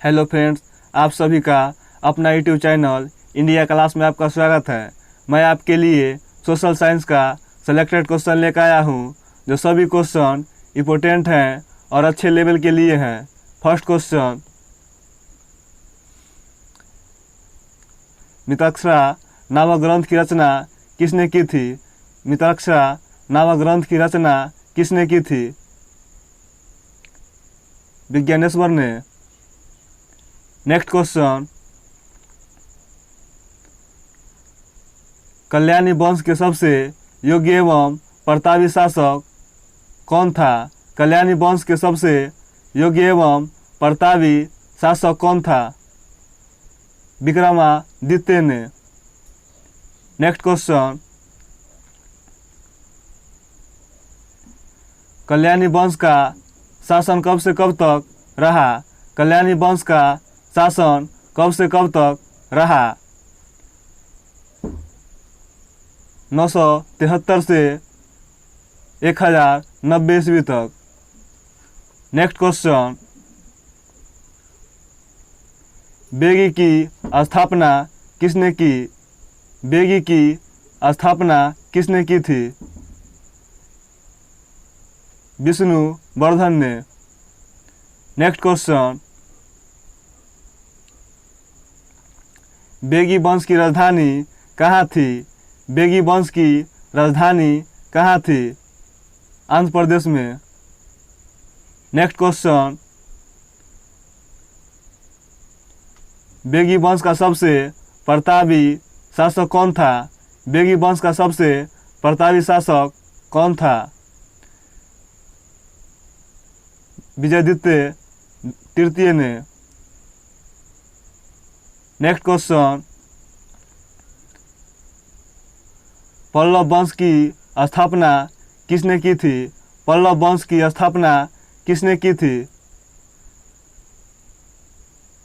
Hello friends, आप सभी का अपना यूट्यूब चैनल इंडिया क्लास में आपका स्वागत है। मैं आपके लिए सोशल साइंस का सेलेक्टेड क्वेश्चन लेकर आया हूं, जो सभी क्वेश्चन इम्पोर्टेंट हैं और अच्छे लेवल के लिए हैं। फर्स्ट क्वेश्चन, मिताक्षरा नामक ग्रंथ की रचना किसने की थी? मिताक्षरा नामक ग्रंथ की रचना किसने की थी? विज्ञानेश्वर ने। नेक्स्ट क्वेश्चन, कल्याणी वंश के सबसे योग्य एवं प्रतापी शासक कौन था? कल्याणी वंश के सबसे योग्य एवं प्रतापी शासक कौन था? विक्रमादित्य ने। नेक्स्ट क्वेश्चन, कल्याणी वंश का शासन कब से कब तक रहा? कल्याणी वंश का शासन कब से कब तक रहा? 973 से 1090 ईस्वी तक। नेक्स्ट क्वेश्चन, बेगी की स्थापना किसने की? बेगी की स्थापना किसने की थी? विष्णुवर्धन ने। नेक्स्ट क्वेश्चन, बेगी वंश की राजधानी कहाँ थी? बेगी वंश की राजधानी कहाँ थी? आंध्र प्रदेश में। नेक्स्ट क्वेश्चन, बेगी वंश का सबसे प्रतापी शासक कौन था? बेगी वंश का सबसे प्रतापी शासक कौन था? विजयादित्य तृतीय ने। नेक्स्ट क्वेश्चन, पल्लव वंश की स्थापना किसने की थी? पल्लव वंश की स्थापना किसने की थी?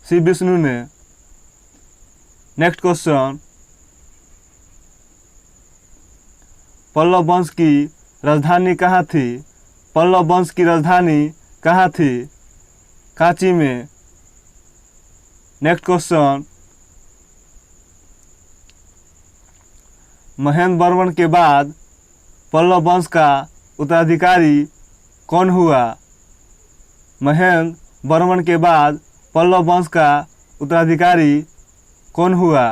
श्री विष्णु ने। नेक्स्ट क्वेश्चन, पल्लव वंश की राजधानी कहाँ थी? पल्लव वंश की राजधानी कहाँ थी? कांची में। नेक्स्ट क्वेश्चन, महेंद्र वर्मन के बाद पल्लव वंश का उत्तराधिकारी कौन हुआ? महेंद्र वर्मन के बाद पल्लव वंश का उत्तराधिकारी कौन हुआ?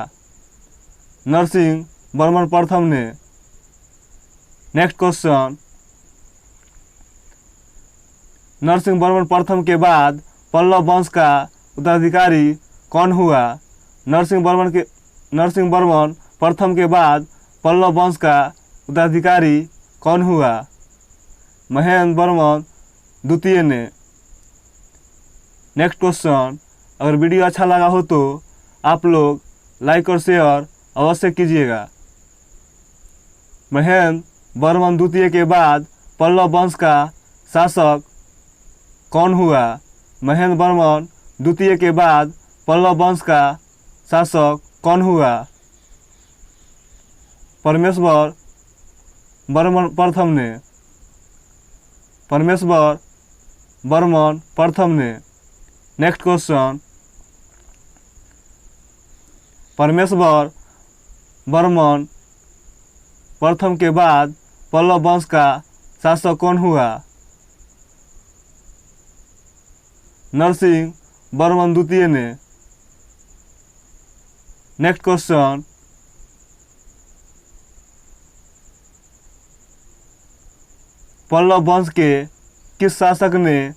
नरसिंह वर्मन प्रथम ने। नेक्स्ट क्वेश्चन, नरसिंह वर्मन प्रथम के बाद पल्लव वंश का उत्तराधिकारी कौन हुआ? नरसिंह वर्मन प्रथम के बाद पल्लव वंश का उत्तराधिकारी कौन हुआ? महेंद्र वर्मन द्वितीय ने। नेक्स्ट क्वेश्चन, अगर वीडियो अच्छा लगा हो तो आप लोग लाइक और शेयर अवश्य कीजिएगा। महेंद्र वर्मन द्वितीय के बाद पल्लव वंश का शासक कौन हुआ? महेंद्र वर्मन द्वितीय के बाद पल्लव वंश का शासक कौन हुआ? परमेश्वर वर्मन प्रथम ने। परमेश्वर वर्मन प्रथम ने। नेक्स्ट क्वेश्चन, परमेश्वर वर्मन प्रथम के बाद पल्लव वंश का शासक कौन हुआ? नरसिंह वर्मन द्वितीय ने। नेक्स्ट क्वेश्चन, पल्लव वंश के किस शासक ने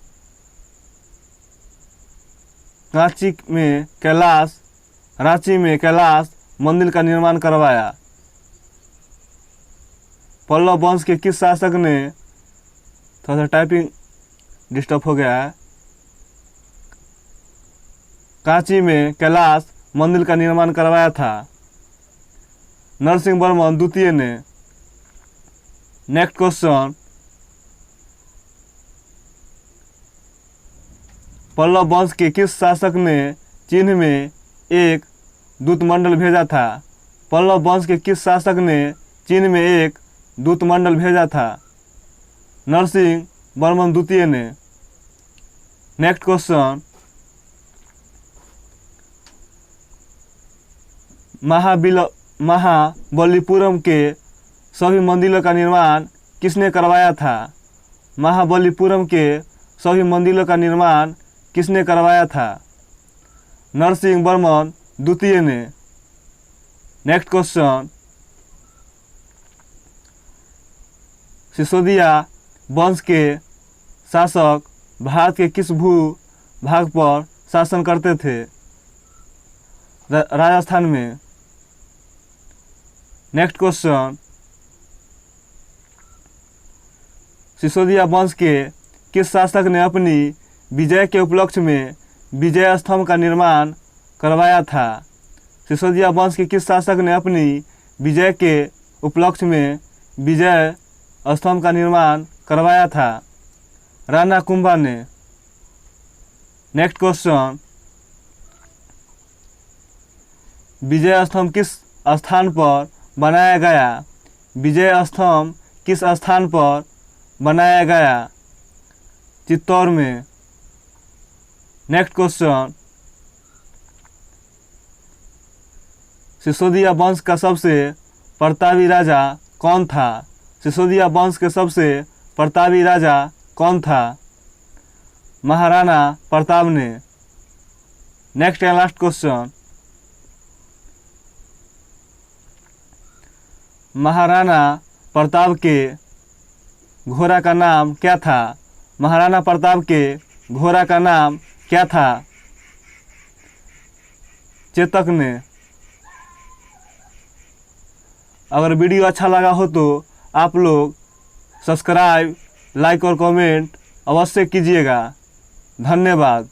रांची में कैलाश मंदिर का निर्माण करवाया? पल्लव वंश के किस शासक ने, थोड़ा सा टाइपिंग डिस्टर्ब हो गया है, कांची में कैलाश मंदिर का निर्माण करवाया था? नरसिंह वर्मन द्वितीय ने। नेक्स्ट क्वेश्चन, पल्लव वंश के किस शासक ने चीन में एक दूतमंडल भेजा था? पल्लव वंश के किस शासक ने चीन में एक दूतमंडल भेजा था? नरसिंह वर्मन द्वितीय ने। नेक्स्ट क्वेश्चन, महाबलीपुरम के सभी मंदिरों का निर्माण किसने करवाया था? महाबलीपुरम के सभी मंदिरों का निर्माण किसने करवाया था? नरसिंह वर्मन द्वितीय ने। नेक्स्ट क्वेश्चन, सिसोदिया वंश के शासक भारत के किस भू भाग पर शासन करते थे? राजस्थान में। नेक्स्ट क्वेश्चन, सिसोदिया वंश के किस शासक ने अपनी विजय के उपलक्ष्य में विजय स्तंभ का निर्माण करवाया था? सिसोदिया वंश के किस शासक ने अपनी विजय के उपलक्ष्य में विजय स्तंभ का निर्माण करवाया था? राणा कुंभा ने। नेक्स्ट क्वेश्चन, विजय स्तंभ किस स्थान पर बनाया गया? विजय स्तंभ किस स्थान पर बनाया गया? चित्तौड़ में। नेक्स्ट क्वेश्चन, सिसोदिया वंश का सबसे प्रतापी राजा कौन था? सिसोदिया वंश के सबसे प्रतापी राजा कौन था? महाराणा प्रताप ने। Next and last question, Maharana Pratap के घोड़ा का नाम क्या था? महाराणा प्रताप के घोड़ा का नाम क्या था? चेतक ने। अगर वीडियो अच्छा लगा हो तो आप लोग सब्सक्राइब, लाइक और कमेंट अवश्य कीजिएगा। धन्यवाद।